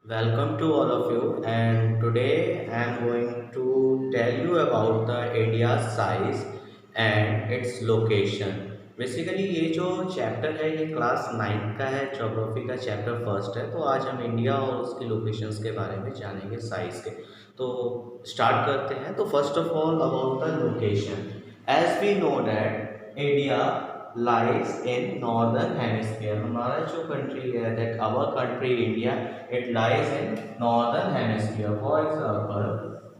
Welcome to all of you, and today I am going to tell you about the India's size and its location. Basically ये जो chapter है ये class 9 का है, geography का chapter first है। तो आज हम इंडिया और उसकी लोकेशंस के बारे में जानेंगे, साइज के। तो स्टार्ट करते हैं। तो first of all about the location, as we know that India lies in northern hemisphere। हमारा जो कंट्री है, that our country India, it lies in northern hemisphere। For example,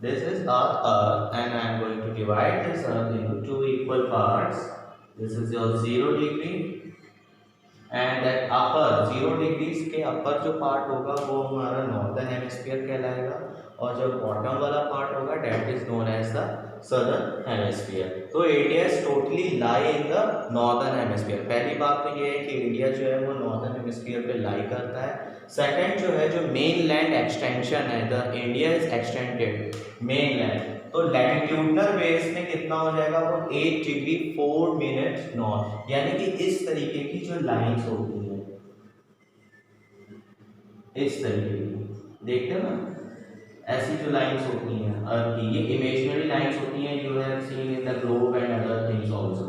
this is our earth and I am going to divide this earth into two equal parts। this is your 0 degree and that upper 0 degrees के अपर जो part होगा वो हमारा northern hemisphere कहलाएगा, और जो bottom वाला part होगा that is known as the southern hemisphere. तो India is totally lie in the northern hemisphere. पहली बात तो ये है कि इंडिया जो है वो नॉर्दर्न हेमिस्फीयर पे लाई करता है। सेकंड जो है, जो मेन लैंड एक्सटेंशन है, the India is extended main land. तो लैटिट्यूडनल बेस में कितना हो जाएगा वो 8 डिग्री 4 मिनट नॉर्थ, यानी कि इस तरीके की जो लाइंस होती हैं, इस तरीके की देखते हो ना, ऐसी जो लाइंस होती हैं अर्थ की, ये इमेजिनरी लाइंस होती हैं, you have seen in the globe and other things also.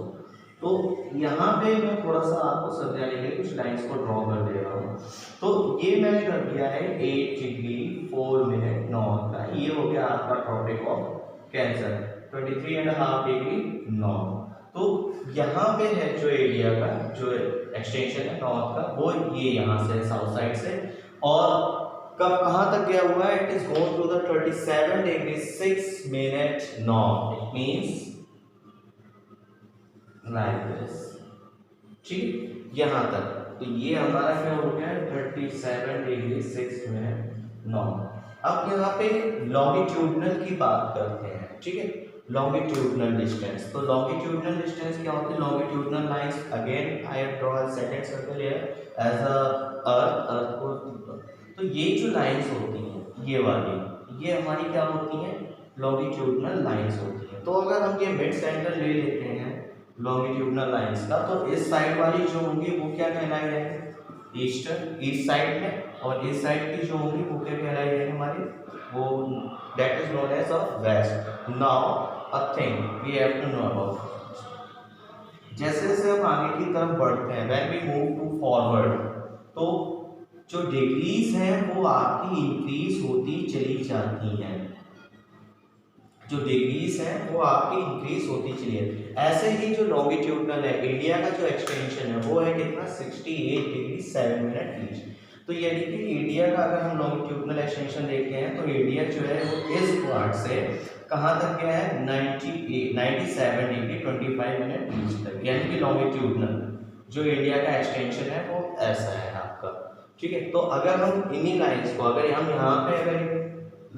तो यहाँ पे मैं थोड़ा सा आपको समझाने के लिए कुछ लाइंस को ड्रॉ कर दे रहा हूँ। तो ये मैंने कर दिया है 8 डिग्री 4 मिनट नॉर्थ का। ये हो गया आपका Tropic of Cancer, 23.5 degree north. तो यहाँ पे है जो एरिया का जो एक्सटेंशन है नॉर्थ का, वो ये यहाँ से साउथ साइड से, और कब कहाँ तक गया हुआ है, it is going to the 27 degree 6 minute north. It means like this, ठीक, यहाँ तक। तो ये हमारा क्या हो गया, 37 डिग्री 6 मिनट नॉर्थ। अब यहाँ पे लॉन्गिट्यूडनल की बात करते हैं, ठीक है, लॉन्गिट्यूडनल डिस्टेंस। तो लॉन्गिट्यूडनल डिस्टेंस क्या होती है, longitudinal lines, again I have draw a second circle here as a earth को। तो ये जो लाइंस होती हैं ये वाली, ये हमारी क्या होती हैं, लॉन्गिट्यूडनल लाइंस होती हैं। तो अगर हम ये मिड सेंटर ले लेते हैं लॉन्गिट्यूडनल लाइंस का, तो इस साइड वाली जो होंगी वो क्या कहलाई जाएगी, ईस्टर्न, ईस्ट साइड में, और इस साइड की जो होंगी वो क्या कहलाई जाएगी हमारी, वो that is known as of west. Now a thing we have to know about, जैसे जैसे हम आगे की तरफ बढ़ते हैं, when we move to forward, तो जो डिग्रीज हैं वो आपकी इंक्रीज होती चली जाती हैं, जो डिग्रीज है वो आपकी इंक्रीज होती चली है। ऐसे ही जो लॉन्गिट्यूडनल है, इंडिया का जो एक्सटेंशन है वो है कितना, 68 डिग्री 7 मिनट ईस्ट। तो यानी कि इंडिया का अगर हम लॉन्गिट्यूडनल एक्सटेंशन देखते हैं तो इंडिया जो है वो इस पार्ट से कहाँ तक गया है, 97 डिग्री 25 मिनट ईस्ट तक, यानी कि लॉन्गिट्यूडनल जो इंडिया का एक्सटेंशन है वो ऐसा है आपका, ठीक है। तो अगर हम इन्हीं लाइन्स को, अगर हम यहाँ पे अगर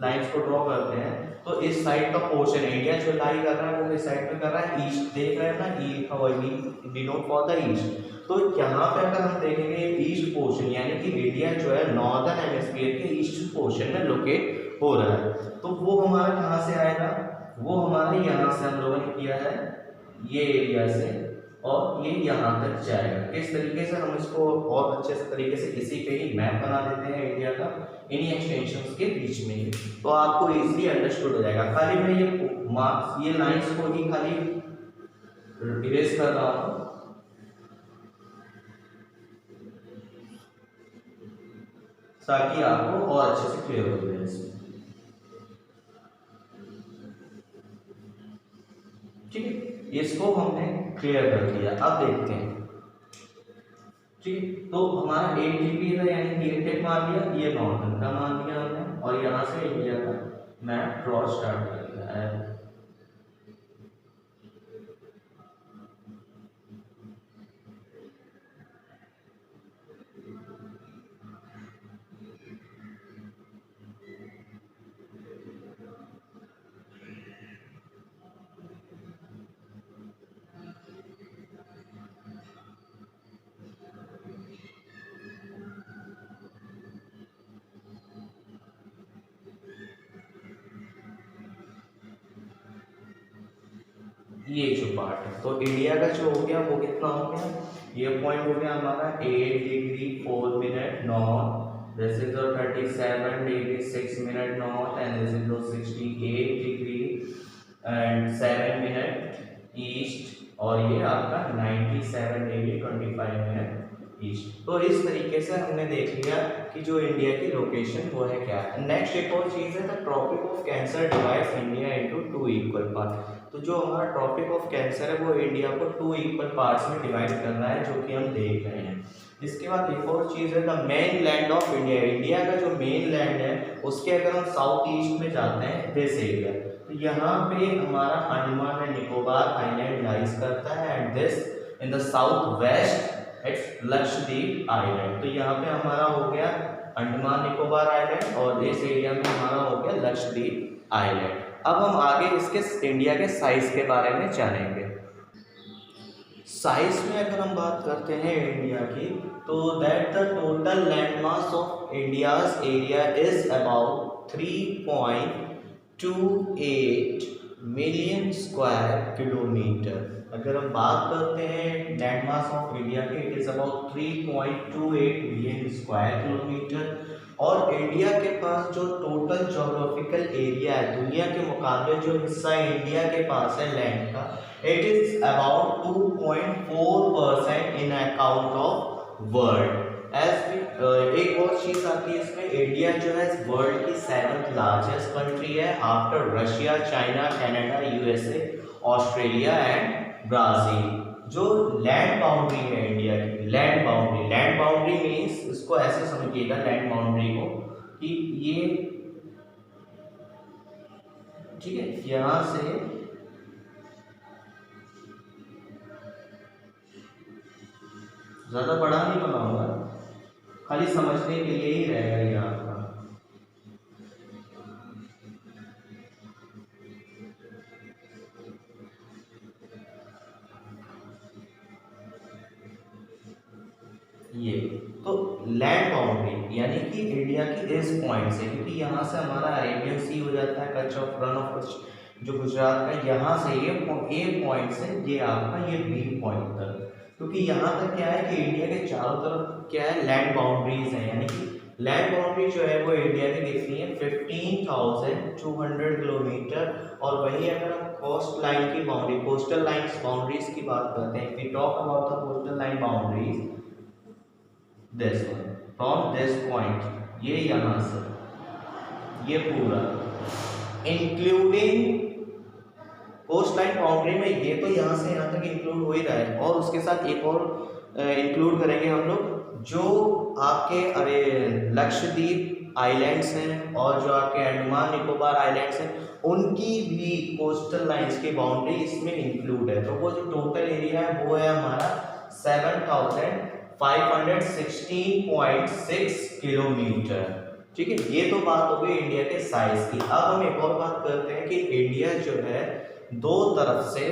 लाइन्स को ड्रॉ करते हैं, तो इस साइड का पोर्शन इंडिया जो लाई कर रहा है वो इस साइड में कर रहा है, ईस्ट देख रहे हैं ना, ई लिखा हुआ है, डिनोट फॉर द ईस्ट। तो यहाँ पे अगर हम देखेंगे ईस्ट पोर्शन, यानी कि इंडिया जो है नॉर्दर्न हेमिस्फीयर के ईस्ट पोर्शन में लोकेट हो रहा है। तो वो हमारा कहाँ से आएगा, वो हमारे यहाँ से हम लोगों ने किया है, ये एरिया से, और ये यहाँ तक जाएगा। किस तरीके से हम इसको और अच्छे से तरीके से इसी पे ही मैप बना देते हैं इंडिया का, इन्हीं एक्सटेंशंस के बीच में ही, तो आपको इजीली अंडरस्टूड हो जाएगा। खाली मैं ये मार्क्स, ये लाइंस को ही खाली इरेज कर रहा हूँ, ताकि आपको और अच्छे से क्लियर हो जाए इसमें, ठीक है। इसको हमने क्लियर कर दिया। अब देखते हैं, ठीक, तो हमारा 8 जीबी था, यानी कि 8 टेक मान लिया, ये नॉर्दर्न का मान लिया हमने, और यहाँ से इंडिया का मैप ड्रॉ स्टार्ट कर दिया है। ये जो पार्ट है, तो इंडिया का जो हो गया वो कितना हो गया, ये पॉइंट हो गया हमारा 8 degree 4 minute north, this is your 37 degree 6 minute north and this is your 68 degree and 7 minute east और ये आपका 97 डिग्री 25 मिनट ईस्ट। तो इस तरीके से हमने देख लिया कि जो इंडिया की लोकेशन वो है क्या। नेक्स्ट एक और चीज़ है the Tropic of Cancer divides India into 2 equal part. तो जो हमारा ट्रॉपिक ऑफ कैंसर है वो इंडिया को 2 इक्वल पार्ट्स में डिवाइड कर रहा है, जो कि हम देख रहे हैं। इसके बाद एक और चीज़ है the main land of India. India का जो मेन लैंड है उसके अगर हम साउथ ईस्ट में जाते हैं दिस एरिया, तो यहाँ पे हमारा Andaman and Nicobar island lies करता है and this in the south west it's Lakshadweep island. तो यहाँ पे हमारा हो गया अंडमान निकोबार आइलैंड और इस एरिया में हमारा हो गया लक्षद्वीप आइलैंड। अब हम आगे इसके इंडिया के साइज के बारे में जानेंगे। साइज में अगर हम बात करते हैं इंडिया की, तो that the total land mass of India's area is about 3.28 million square kilometre. अगर हम बात करते हैं लैंड मास ऑफ इंडिया के, it is about 3.28 million square kilometre. और इंडिया के पास जो टोटल जोग्राफिकल एरिया है दुनिया के मुकाबले जो हिस्सा इंडिया के पास है लैंड का, it is about 2.4% in account of world. एक और चीज आती है इसमें, इंडिया जो है वर्ल्ड की 7th लार्जेस्ट कंट्री है after Russia, China, Canada, USA, Australia and Brazil. जो लैंड बाउंड्री है इंडिया की, लैंड बाउंड्री मीन्स इसको ऐसे समझिएगा लैंड बाउंड्री को कि ये ठीक है, यहाँ से ज़्यादा बड़ा नहीं बनाऊंगा, खाली समझने के लिए ही रहेगा ये आपका। ये तो लैंड बाउंड्री यानी कि इंडिया की इस पॉइंट से, क्योंकि यहाँ से हमारा अरेबियन सी हो जाता है, Kutch of run of Kutch जो गुजरात का, यहाँ से ये ए पॉइंट से ये आपका ये बी पॉइंट तक, क्योंकि यहाँ तक क्या है कि इंडिया के चारों तरफ क्या है लैंड बाउंड्रीज हैं। यानी कि लैंड बाउंड्री जो है वो इंडिया की कितनी है 15,200 किलोमीटर। और वही अगर हम कोस्ट लाइन की बाउंड्री, कोस्टल लाइन्स बाउंड्रीज की बात करते हैं, we talk about the coastal line boundaries this one from this point, ये यहाँ से ये पूरा इंक्लूडिंग कोस्ट लाइन बाउंड्री में, ये तो यहाँ से यहाँ तक इंक्लूड हो ही रहा है। और उसके साथ एक और इंक्लूड करेंगे हम लोग जो आपके अरे लक्षद्वीप आइलैंड्स हैं और जो आपके अंडमान निकोबार आइलैंड्स हैं, उनकी भी कोस्टल लाइंस की बाउंड्री इसमें इंक्लूड है। तो वो जो टोटल एरिया है वो है हमारा 7,516.6 किलोमीटर। ठीक है, ये तो बात हो गई इंडिया के साइज की। अब हम एक और बात करते हैं कि इंडिया जो है दो तरफ से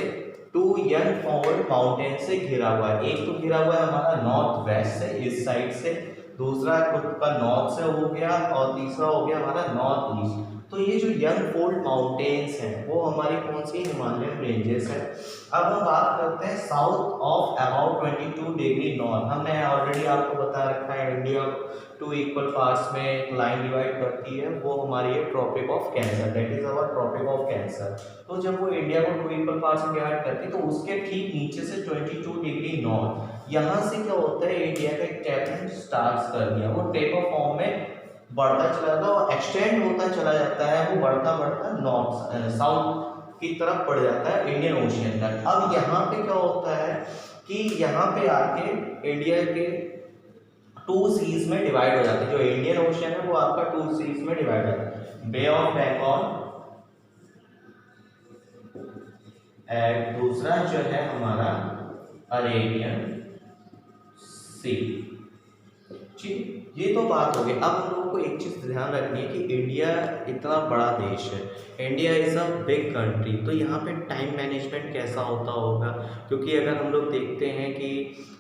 2 अनफोल्ड माउंटेन से घिरा हुआ है। एक तो घिरा हुआ है हमारा नॉर्थ वेस्ट से, इस साइड से, दूसरा खुद का नॉर्थ से हो गया और तीसरा हो गया हमारा नॉर्थ ईस्ट। तो ये जो अनफोल्ड माउंटेन्स हैं वो हमारी कौन सी हिमालयन रेंजेस हैं। अब हम बात करते हैं south of about 22 degree north. हमने ऑलरेडी आपको बता रखा है इंडिया 2 इक्वल पार्ट्स में लाइन डिवाइड करती है, वो हमारी है Tropic of Cancer, that is our Tropic of Cancer. तो जब वो इंडिया को 2 इक्वल पार्ट्स में डिवाइड करती है तो उसके ठीक नीचे से 22 डिग्री नॉर्थ, यहाँ से क्या होता है इंडिया का एक टेपन स्टार्ट कर दिया, वो टेपर फॉर्म में बढ़ता चला जाता है और एक्सटेंड होता चला जाता है, वो बढ़ता बढ़ता नॉर्थ साउथ की तरफ बढ़ जाता है इंडियन ओशियन तक। अब यहाँ पे क्या होता है कि यहाँ पे आके इंडिया के 2 सीज में डिवाइड हो जाते हैं। जो इंडियन ओशियन है वो आपका 2 सीज में डिवाइड हो जाता है, बे ऑफ बंगाल एंड दूसरा जो है हमारा अरेबियन सी। ठीक, ये तो बात हो गई। अब हम लोगों को एक चीज़ ध्यान रखनी है कि इंडिया इतना बड़ा देश है, India is a big country, तो यहाँ पे टाइम मैनेजमेंट कैसा होता होगा, क्योंकि अगर हम लोग देखते हैं कि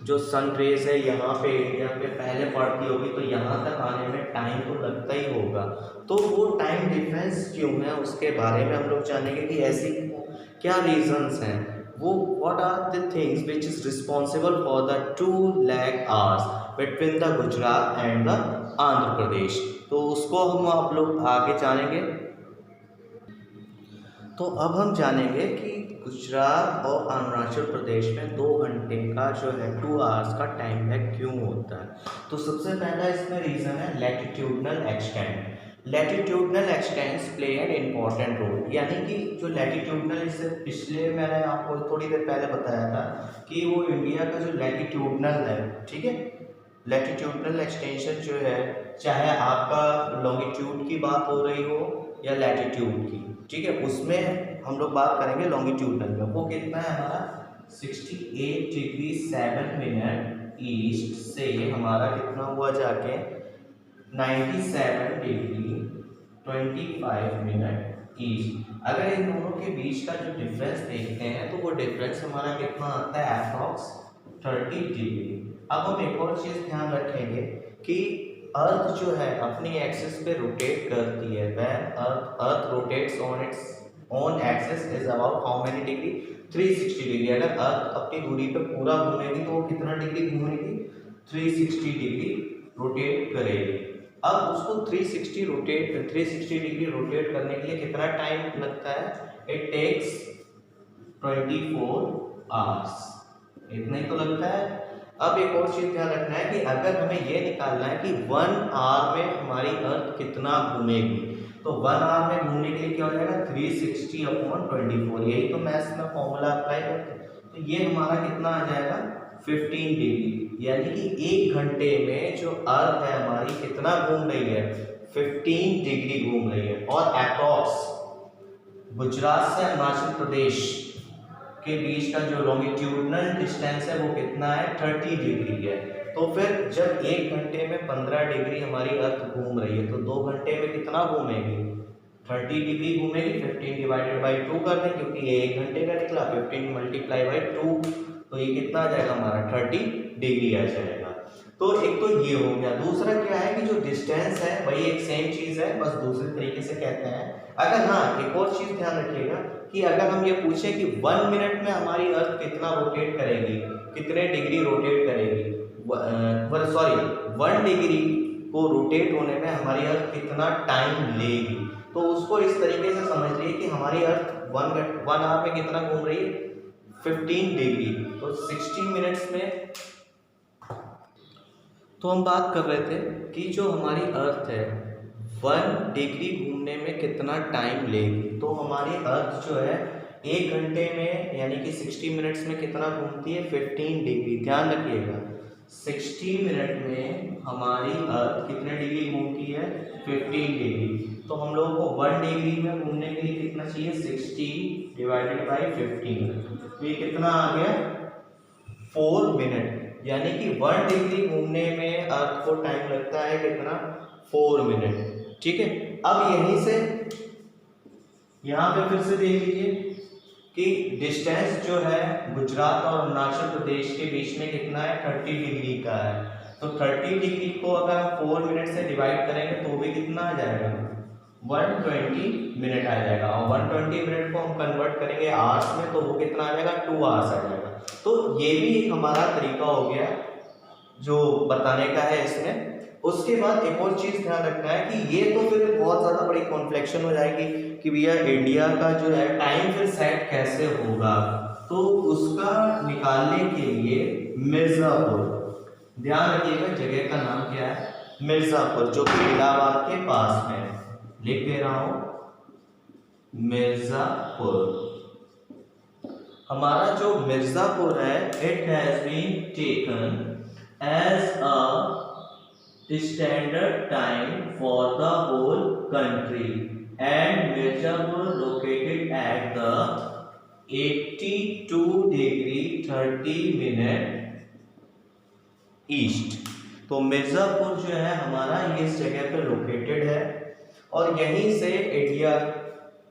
जो सन रेज है यहाँ पे इंडिया पे पहले पड़ती होगी तो यहाँ तक आने में टाइम तो लगता ही होगा। तो वो टाइम डिफरेंस क्यों है उसके बारे में हम लोग जानेंगे कि ऐसी क्या रीजंस हैं, वो what are the things which is responsible for the 2 lakh hours between the Gujarat and the Andhra Pradesh. तो उसको हम आप लोग आगे जानेंगे। तो अब हम जानेंगे कि गुजरात और अरुणाचल प्रदेश में 2 घंटे का जो है 2 आवर्स का टाइम है क्यों होता है। तो सबसे पहला इसमें रीज़न है latitudinal extent. Latitudinal extents play an important role, यानी कि जो लैटिट्यूडनल, इससे पिछले मैंने आपको थोड़ी देर पहले बताया था कि वो इंडिया का जो लैटिट्यूडनल है, ठीक है, लैटिट्यूडनल एक्सटेंशन जो है, चाहे आपका लॉन्गिट्यूड की बात हो रही हो या लैटिट्यूड की, ठीक है, उसमें हम लोग बात करेंगे लॉन्गिट्यूडनल में। वो कितना है हमारा 68 डिग्री 7 मिनट ईस्ट से हमारा कितना हुआ जाके 97 डिग्री 25 मिनट ईस्ट। अगर इन दोनों के बीच का जो डिफरेंस देखते हैं तो वो डिफरेंस हमारा कितना आता है अप्रॉक्स 30 डिग्री। अब हम एक और चीज़ ध्यान रखेंगे कि अर्थ जो है अपनी एक्सिस पे रोटेट करती है। When earth rotates on its own axis is about how many degree 360 degree. अगर अर्थ अपनी दूरी पे पूरा घूमेगी तो वो कितना डिग्री घूमेगी 360 डिग्री रोटेट करेगी। अब उसको 360 डिग्री रोटेट करने के लिए कितना टाइम लगता है, इट टेक्स 24 आवर्स, इतना ही तो लगता है। अब एक और चीज ध्यान रखना है कि अगर हमें ये निकालना है कि 1 आवर में हमारी अर्थ कितना घूमेगी, तो 1 आवर में घूमने के लिए क्या हो जाएगा 360/24, यही तो मैथ्स में फॉर्मूला अप्लाई करते हैं। तो ये हमारा कितना आ जाएगा 15 डिग्री, यानी कि 1 घंटे में जो अर्थ है हमारी कितना घूम रही है 15 डिग्री घूम रही है। और अप्रॉक्स गुजरात से अरुणाचल प्रदेश के बीच का जो लॉन्गिट्यूडनल डिस्टेंस है वो कितना है 30 डिग्री है। तो फिर जब 1 घंटे में 15 डिग्री हमारी अर्थ घूम रही है तो 2 घंटे में कितना घूमेगी 30 डिग्री घूमेगी। 15 डिवाइडेड बाई 2 कर दें क्योंकि ये 1 घंटे का निकला, 15 मल्टीप्लाई बाई 2, तो ये कितना आ जाएगा हमारा 30 डिग्री आ जाएगा। तो एक तो ये हो गया। दूसरा क्या है कि जो डिस्टेंस है वही एक सेम चीज़ है, बस दूसरे तरीके से कहते हैं। अगर हाँ एक और चीज़ ध्यान रखिएगा कि अगर हम ये पूछें कि 1 मिनट में हमारी अर्थ कितना रोटेट करेगी, कितने डिग्री रोटेट करेगी, सॉरी 1 डिग्री को रोटेट होने में हमारी अर्थ कितना टाइम लेगी, तो उसको इस तरीके से समझ लिए कि हमारी अर्थ 1 आवर में कितना घूम रही है 15 डिग्री, तो 60 मिनट्स में। तो हम बात कर रहे थे कि जो हमारी अर्थ है 1 डिग्री घूमने में कितना टाइम लेगी। तो हमारी अर्थ जो है 1 घंटे में यानी कि 60 मिनट्स में कितना घूमती है 15 डिग्री। ध्यान रखिएगा 60 मिनट में हमारी अर्थ कितने डिग्री घूमती है 15 डिग्री। तो हम लोगों को 1 डिग्री में घूमने के लिए कितना चाहिए 60 डिवाइडेड बाई 15, तो ये कितना आ गया 4 मिनट, यानी कि 1 डिग्री घूमने में अर्थ को टाइम लगता है कितना 4 मिनट। ठीक है, अब यहीं से यहाँ पे फिर से देख लीजिए कि डिस्टेंस जो है गुजरात और अरुणाचल प्रदेश के बीच में कितना है 30 डिग्री का है। तो 30 डिग्री को अगर हम 4 मिनट से डिवाइड करेंगे तो भी कितना आ जाएगा 120 मिनट आ जाएगा। और 120 मिनट को हम कन्वर्ट करेंगे आवर्स में तो वो कितना आ जाएगा 2 आवर्स आ जाएगा। तो ये भी एक हमारा तरीका हो गया जो बताने का है इसमें। उसके बाद एक और चीज़ ध्यान रखना है कि ये तो फिर बहुत ज़्यादा बड़ी कॉन्फ्लेक्शन हो जाएगी कि भैया इंडिया का जो है टाइम फिर सेट कैसे होगा। तो उसका निकालने के लिए मिर्ज़ापुर, ध्यान रखिएगा जगह का नाम क्या है मिर्ज़ापुर, जो कि इलाहाबाद के पास में है। लिख दे रहा हूँ मिर्ज़ापुर। हमारा जो मिर्ज़ापुर है it has been taken as a standard time for the whole country and Mirzapur located at the 82 degree 30 minute east। तो मिर्ज़ापुर जो है हमारा ये इस जगह पे लोकेटेड है और यहीं से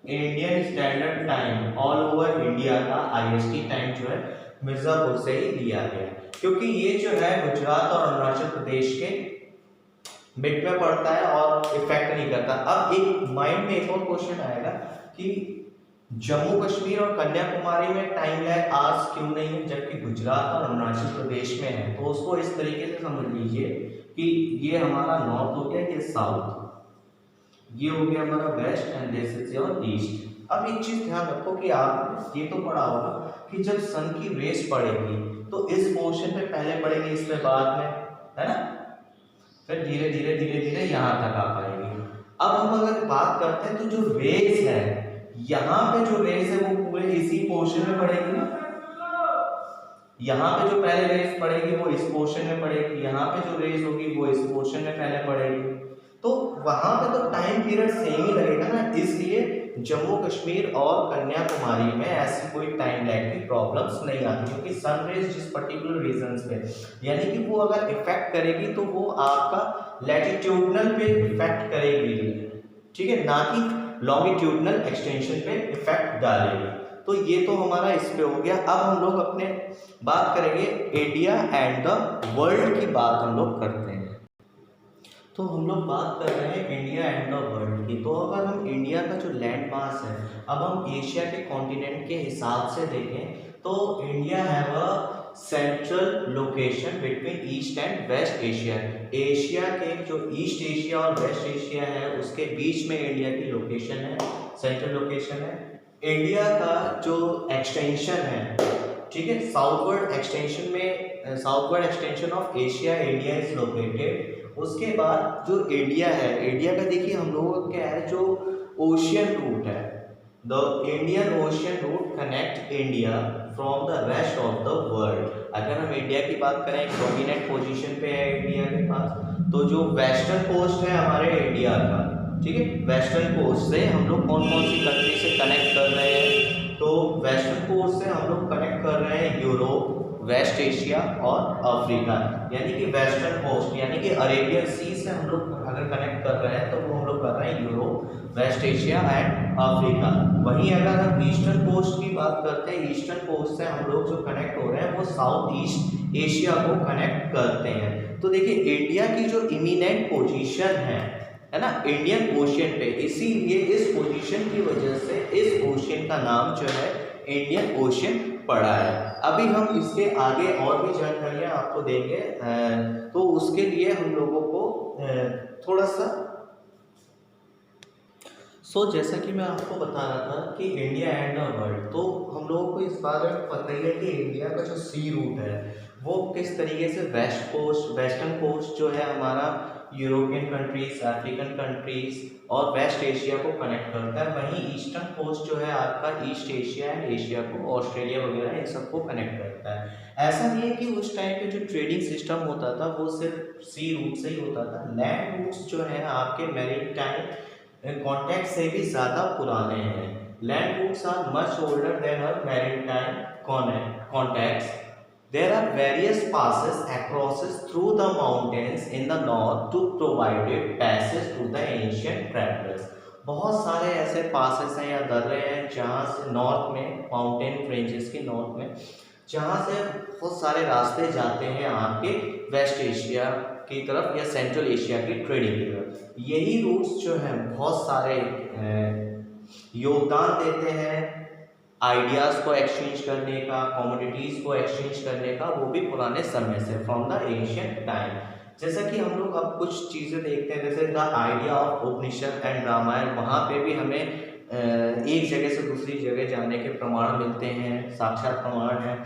Indian standard time all over India का IST टाइम जो है मिर्ज़ापुर से ही लिया गया, क्योंकि ये जो है गुजरात और अरुणाचल प्रदेश के मिड में पड़ता है और इफेक्ट नहीं करता। अब एक माइंड में एक और क्वेश्चन आएगा कि जम्मू कश्मीर और कन्याकुमारी में टाइम लैग आवर्स क्यों नहीं है, जबकि गुजरात और अरुणाचल प्रदेश में है? तो उसको इस तरीके से समझ लीजिए कि ये हमारा नॉर्थ हो गया, ये साउथ, ये हो गया हमारा west and this is your east. अब एक चीज ध्यान रखो कि आपने ये तो पढ़ा होगा कि जब सन की रेस पड़ेगी तो इस पोर्शन पे पहले पड़ेगी, इस पे बाद में, है ना, फिर धीरे धीरे धीरे धीरे यहाँ तक आ पाएगी। अब हम अगर बात करते हैं तो जो रेस है, यहाँ पे जो रेस है वो पूरे इसी पोर्शन में पड़ेगी ना, यहाँ पे जो पहले रेस पड़ेगी वो इस पोर्शन में पड़ेगी, यहाँ पे जो रेस होगी वो इस पोर्शन में पहले पड़ेगी, तो वहां पे तो टाइम पीरियड सेम ही लगेगा ना। इसलिए जम्मू कश्मीर और कन्याकुमारी में ऐसी कोई टाइम लैग की प्रॉब्लम्स नहीं आती, क्योंकि सन रेज जिस पर्टिकुलर रीजन्स पे, यानी कि वो अगर इफेक्ट करेगी तो वो आपका लैटिट्यूडनल पे इफेक्ट करेगी, ठीक है, ना कि लॉन्गिट्यूडनल एक्सटेंशन पे इफेक्ट डालेगी। तो ये तो हमारा इस पे हो गया। अब हम लोग अपने बात करेंगे इंडिया एंड द वर्ल्ड की बात हम लोग करते हैं। तो हम लोग बात कर रहे हैं इंडिया एंड द वर्ल्ड की। तो अगर हम इंडिया का जो लैंड मास है, अब हम एशिया के कॉन्टिनेंट के हिसाब से देखें तो India have a central location between east and west Asia. Asia के जो ईस्ट एशिया और वेस्ट एशिया है उसके बीच में इंडिया की लोकेशन है, सेंट्रल लोकेशन है। इंडिया का जो एक्सटेंशन है, ठीक है, साउथवर्ड एक्सटेंशन में, southward extension of Asia India is located. उसके बाद जो इंडिया है, इंडिया का देखिए हम लोगों का क्या है, जो ओशियन रूट है, the Indian Ocean route connect India from the rest of the world. अगर हम इंडिया की बात करें, प्रोमिनेंट पोजीशन पे है इंडिया के पास, तो जो वेस्टर्न कोस्ट है हमारे इंडिया का, ठीक है, वेस्टर्न कोस्ट से हम लोग कौन कौन सी कंट्री से कनेक्ट कर रहे हैं, तो वेस्टर्न कोस्ट से हम लोग कनेक्ट कर रहे हैं यूरोप, वेस्ट एशिया और अफ्रीका, यानी कि वेस्टर्न कोस्ट, यानी कि अरेबियन सी से हम लोग अगर कनेक्ट कर रहे हैं तो वो हम लोग कर रहे हैं Europe, west Asia and Africa. वहीं अगर हम ईस्टर्न कोस्ट की बात करते हैं, ईस्टर्न कोस्ट से हम लोग जो कनेक्ट हो रहे हैं वो साउथ ईस्ट एशिया को कनेक्ट करते हैं। तो देखिए इंडिया की जो इमिनेंट पोजीशन है ना, इंडियन ओशियन पे, इसीलिए इस पोजीशन की वजह से इस ओशियन का नाम जो है इंडियन ओशियन पड़ा है। अभी हम इसके आगे और भी जानकारियां आपको देंगे, तो उसके लिए हम लोगों को थोड़ा सा जैसा कि मैं आपको बता रहा था कि इंडिया एंड द वर्ल्ड, तो हम लोगों को इस बारे में पता ही है कि इंडिया का जो सी रूट है वो किस तरीके से वेस्टर्न कोस्ट जो है हमारा यूरोपियन कंट्रीज, अफ्रीकन कंट्रीज और वेस्ट एशिया को कनेक्ट करता है। वहीं ईस्टर्न कोस्ट जो है आपका ईस्ट एशिया एंड एशिया को, ऑस्ट्रेलिया वगैरह इन सबको कनेक्ट करता है। ऐसा नहीं है कि उस टाइम पे जो ट्रेडिंग सिस्टम होता था वो सिर्फ सी रूट से ही होता था। लैंड रूट्स जो है आपके मैरीटाइम कॉन्टैक्ट से भी ज़्यादा पुराने हैं। Land routes are much older than our maritime contacts. There are various passes across through the mountains in the north to provide passage to the ancient travelers. बहुत सारे ऐसे पासेस हैं या दर्रे हैं जहाँ से नॉर्थ में, माउंटेन रेंजेस के नॉर्थ में, जहाँ से बहुत सारे रास्ते जाते हैं आपके वेस्ट एशिया की तरफ या सेंट्रल एशिया की ट्रेडिंग की तरफ। यही रूट्स जो हैं बहुत सारे योगदान देते हैं आइडियाज़ को एक्सचेंज करने का, कमोडिटीज़ को एक्सचेंज करने का, वो भी पुराने समय से, फ्रॉम द एशियंट टाइम। जैसा कि हम लोग अब कुछ चीज़ें देखते हैं, जैसे the idea of Upanishad and Ramayana, वहाँ पे भी हमें एक जगह से दूसरी जगह जाने के प्रमाण मिलते हैं, साक्षात प्रमाण है।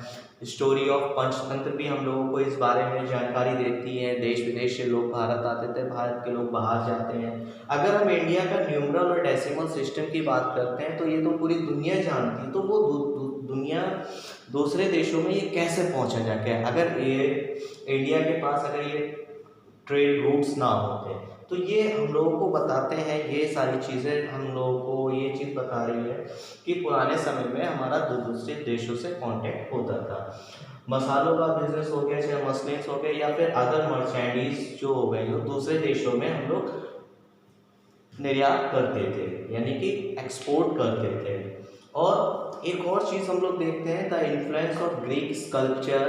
स्टोरी ऑफ पंचतंत्र भी हम लोगों को इस बारे में जानकारी देती है। देश विदेश से लोग भारत आते थे, भारत के लोग बाहर जाते हैं। अगर हम इंडिया का न्यूमरल और डेसिमल सिस्टम की बात करते हैं तो ये तो पूरी दुनिया जानती है, तो वो दुनिया दूसरे देशों में ये कैसे पहुंचा जाके, अगर ये इंडिया के पास अगर ये ट्रेड रूट्स ना होते, तो ये हम लोगों को बताते हैं, ये सारी चीज़ें हम लोगों को ये चीज़ बता रही है कि पुराने समय में हमारा दूसरे देशों से कांटेक्ट होता था। मसालों का बिजनेस हो गया, चाहे मसलिन्स हो गए या फिर अदर मर्चेंडीज जो हो गए, जो दूसरे देशों में हम लोग निर्यात करते थे, यानी कि एक्सपोर्ट करते थे। और एक और चीज़ हम लोग देखते हैं, the influence of Greek sculpture,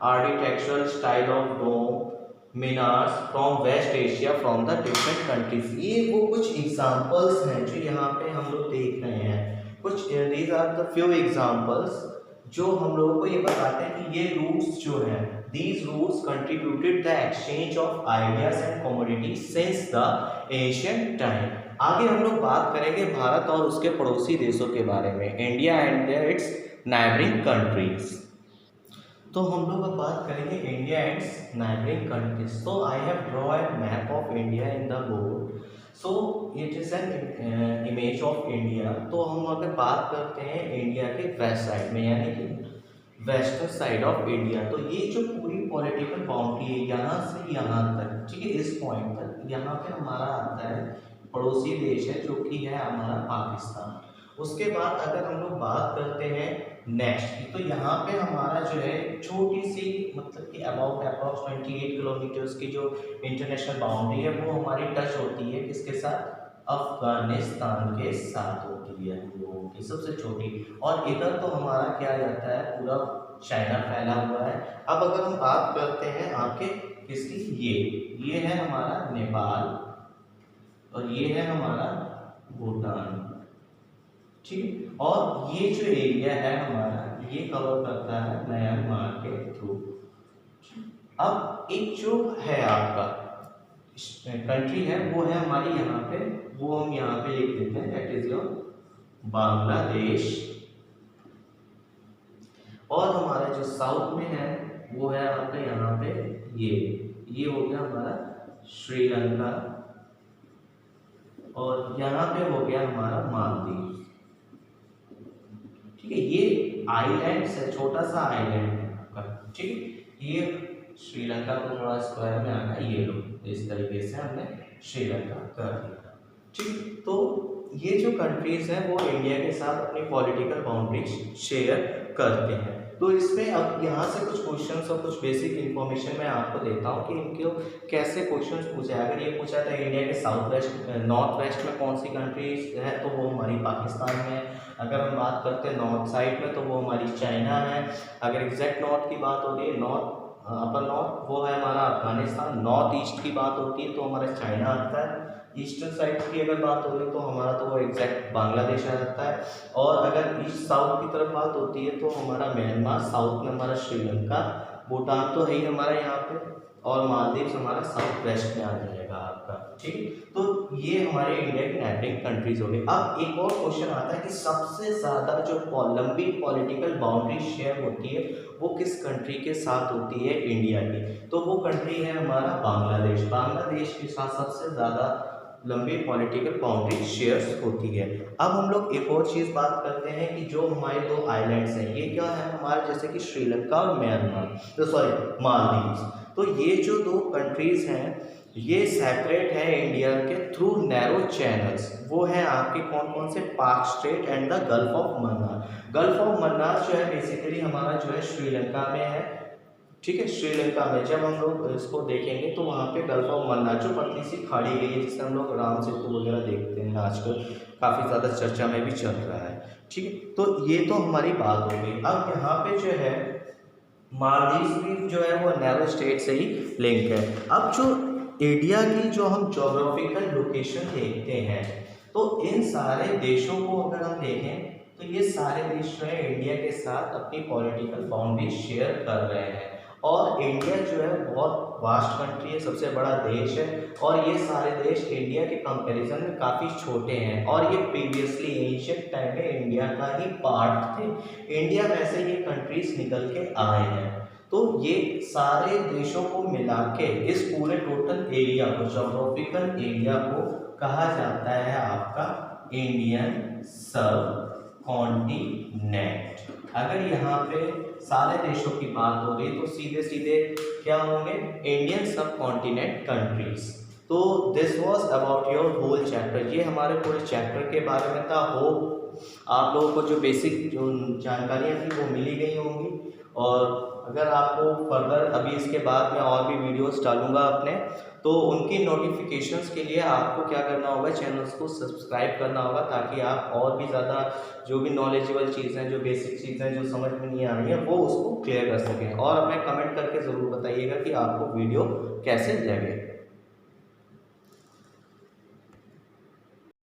architectural style of dome, minarets from West Asia from the different countries. ये वो कुछ एग्जांपल्स हैं जो यहाँ पे हम लोग देख रहे हैं कुछ these are the few examples जो हम लोगों को ये बताते हैं कि ये रूट्स जो हैं, these routes contributed the exchange of ideas and commodity since the ancient time. आगे हम लोग बात करेंगे भारत और उसके पड़ोसी देशों के बारे में, India and it's neighbouring countries. तो हम लोग अब बात करेंगे India and neighbouring countries. So I have draw a map of India in the board. So it is an image of India. तो हम अगर बात करते हैं इंडिया के वेस्ट साइड में, यानी कि वेस्टर्न साइड ऑफ इंडिया, तो ये जो पूरी पॉलिटिकल बाउंड्री है यहाँ से यहाँ तक, ठीक है, इस पॉइंट तक, यहाँ पे हमारा आता है पड़ोसी देश है जो कि है हमारा पाकिस्तान। उसके बाद अगर हम लोग बात करते हैं नेक्स्ट की, तो यहाँ पे हमारा जो है छोटी सी, मतलब कि अबाउट अप्रॉक्स 28 किलोमीटर्स की जो इंटरनेशनल बाउंड्री है वो हमारी टच होती है किसके साथ, अफगानिस्तान के साथ होती है हम लोगों की सबसे छोटी। और इधर तो हमारा क्या जाता है, पूरा चाइना फैला हुआ है। अब अगर हम बात करते हैं आपके किसकी, ये है हमारा नेपाल और ये है हमारा भूटान, ठीक। और ये जो एरिया है हमारा ये कवर करता है म्यांमार के थ्रू। अब एक जो है आपका कंट्री है वो है हमारी यहाँ पे, वो हम यहाँ पे लिख देते हैं, दैट इज योर बांग्लादेश। और हमारा जो साउथ में है वो है आपका यहाँ पे ये हो गया हमारा श्रीलंका, और यहाँ पे हो गया हमारा मालदीव, ठीक है। ये आइलैंड है, छोटा सा आइलैंड है आपका, ठीक। ये श्रीलंका को थोड़ा स्क्वायर में आना, ये लो इस तरीके से हमने श्रीलंका कर दिया, ठीक। तो ये जो कंट्रीज हैं वो इंडिया के साथ अपनी पॉलिटिकल बाउंड्रीज शेयर करते हैं। तो इसमें अब यहाँ से कुछ क्वेश्चंस और कुछ बेसिक इन्फॉर्मेशन मैं आपको देता हूँ कि इनके कैसे क्वेश्चंस पूछे। अगर ये पूछा था इंडिया के साउथ वेस्ट नॉर्थ वेस्ट में कौन सी कंट्रीज है, तो वो हमारी पाकिस्तान में है। अगर हम बात करते हैं नॉर्थ साइड में तो वो हमारी चाइना है। अगर एग्जैक्ट नॉर्थ की बात हो रही है, नॉर्थ अपर नॉर्थ, वो है हमारा अफगानिस्तान। नॉर्थ ईस्ट की बात होती है तो हमारा चाइना आता है। ईस्टर्न साइड की अगर बात हो रही है तो हमारा तो वो एग्जैक्ट बांग्लादेश आ जाता है। और अगर ईस्ट साउथ की तरफ बात होती है तो हमारा म्यांमार, साउथ में हमारा श्रीलंका, भूटान तो है ही हमारा यहाँ पे, और मालदीव हमारा साउथ वेस्ट में आ जाएगा आपका, ठीक। तो ये हमारे इंडिया की नाइबरिंग कंट्रीज हो गई। अब एक और क्वेश्चन आता है कि सबसे ज़्यादा जो लंबी पॉलिटिकल बाउंड्री शेयर होती है वो किस कंट्री के साथ होती है इंडिया की, तो वो कंट्री है हमारा बांग्लादेश। बांग्लादेश के साथ सबसे ज़्यादा लंबी पॉलिटिकल बाउंड्री शेयर्स होती है। अब हम लोग एक और चीज़ बात करते हैं कि जो हमारे दो आइलैंड्स हैं ये क्या है हमारे, जैसे कि श्रीलंका और म्यांमार, तो सॉरी मालदीव। तो ये जो दो कंट्रीज़ हैं ये सेपरेट है इंडिया के थ्रू नैरो चैनल्स। वो है आपके कौन कौन से, पाक straight and the gulf of Mannar. Gulf of Mannar जो है बेसिकली हमारा जो है श्रीलंका में है, ठीक है। श्रीलंका में जब हम लोग इसको देखेंगे तो वहाँ पे गल्फ ऑफ मन्नार जो पतली सी खाड़ी गई है जिसे हम लोग राम सेतु वगैरह देखते हैं आजकल, काफ़ी ज़्यादा चर्चा में भी चल रहा है, ठीक है। तो ये तो हमारी बात हो गई। अब यहाँ पे जो है मालदीव भी जो है वो नैरो स्टेट से ही लिंक है। अब जो इंडिया की जो हम जोग्राफिकल लोकेशन देखते हैं तो इन सारे देशों को अगर हम देखें तो ये सारे देश जो है इंडिया के साथ अपनी पॉलिटिकल बाउंड्री शेयर कर रहे हैं। और इंडिया जो है बहुत वास्ट कंट्री है, सबसे बड़ा देश है, और ये सारे देश इंडिया के कंपैरिजन में काफ़ी छोटे हैं। और ये प्रीवियसली एशियन टाइम में इंडिया का ही पार्ट थे। इंडिया में से ये कंट्रीज निकल के आए हैं। तो ये सारे देशों को मिला के इस पूरे टोटल एरिया को, जोग्राफिकल एरिया को कहा जाता है आपका इंडियन सब कॉन्टिनेंट। अगर यहाँ पे सारे देशों की बात हो रही है तो सीधे सीधे क्या होंगे, इंडियन सब कॉन्टिनेंट कंट्रीज। तो this was about your whole chapter. ये हमारे पूरे चैप्टर के बारे में था। होप आप लोगों को जो बेसिक जो जानकारियाँ थी वो मिली गई होंगी। और अगर आपको फर्दर अभी इसके बाद में और भी वीडियोस डालूंगा अपने, तो उनकी नोटिफिकेशंस के लिए आपको क्या करना होगा, चैनल्स को सब्सक्राइब करना होगा, ताकि आप और भी ज़्यादा जो भी नॉलेजेबल चीज़ें, जो बेसिक चीज़ें जो समझ में नहीं आ रही है वो उसको क्लियर कर सकें। और हमें कमेंट करके ज़रूर बताइएगा कि आपको वीडियो कैसे लगे।